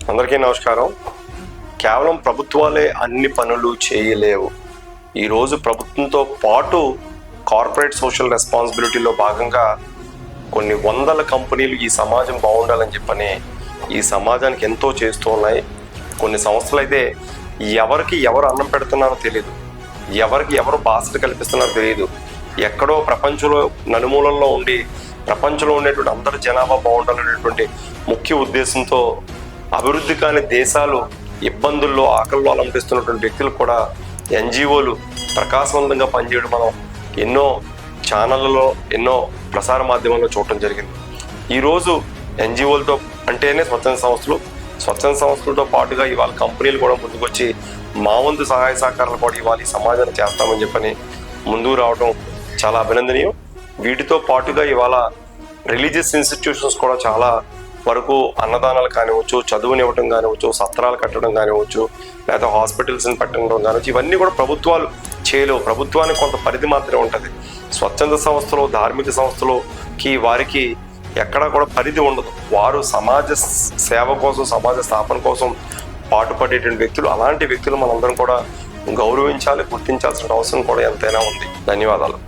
అందరికీ నమస్కారం. కేవలం ప్రభుత్వాలే అన్ని పనులు చేయలేవు. ఈరోజు ప్రభుత్వంతో పాటు కార్పొరేట్ సోషల్ రెస్పాన్సిబిలిటీలో భాగంగా కొన్ని వందల కంపెనీలు ఈ సమాజం బాగుండాలని చెప్పని ఈ సమాజానికి ఎంతో చేస్తూ ఉన్నాయి. కొన్ని సంస్థలు అయితే ఎవరికి ఎవరు అన్నం పెడుతున్నారో తెలియదు, ఎవరికి ఎవరు బాసట కల్పిస్తున్నారో తెలియదు. ఎక్కడో ప్రపంచంలో నలుమూలల్లో ఉండి ప్రపంచంలో ఉండేటువంటి అందరి జనాభా బాగుండాలనేటువంటి ముఖ్య ఉద్దేశంతో అభివృద్ధి కాని దేశాలు ఇబ్బందుల్లో ఆకలిలో అలంపిస్తున్నటువంటి వ్యక్తులు కూడా ఎన్జిఓలు ప్రకాశవంతంగా పనిచేయడం మనం ఎన్నో ఛానళ్ళలో ఎన్నో ప్రసార మాధ్యమాల్లో చూడటం జరిగింది. ఈరోజు ఎన్జిఓలతో అంటేనే స్వచ్ఛంద సంస్థలతో పాటుగా ఇవాళ కంపెనీలు కూడా ముందుకొచ్చి మా వంతు సహాయ సహకారాలు కూడా ఇవాళ ఈ సమాజాన్ని చేస్తామని చెప్పని ముందుకు రావడం చాలా అభినందనీయం. వీటితో పాటుగా ఇవాళ రిలీజియస్ ఇన్స్టిట్యూషన్స్ కూడా చాలా వరకు అన్నదానాలు కానివచ్చు, చదువునివ్వటం కానివచ్చు, సత్రాలు కట్టడం కానివచ్చు, లేదా హాస్పిటల్స్ని పెట్టడం కానివచ్చు, ఇవన్నీ కూడా ప్రభుత్వాలు చేయలేవు. ప్రభుత్వానికి కొంత పరిధి మాత్రమే ఉంటుంది. స్వచ్ఛంద సంస్థలు, ధార్మిక సంస్థలకి వారికి ఎక్కడా కూడా పరిధి ఉండదు. వారు సమాజ సేవ కోసం, సమాజ స్థాపన కోసం పాటుపడేటువంటి వ్యక్తులు. అలాంటి వ్యక్తులు మనందరం కూడా గౌరవించాలి, గుర్తించాల్సిన అవసరం కూడా ఎంతైనా ఉంది. ధన్యవాదాలు.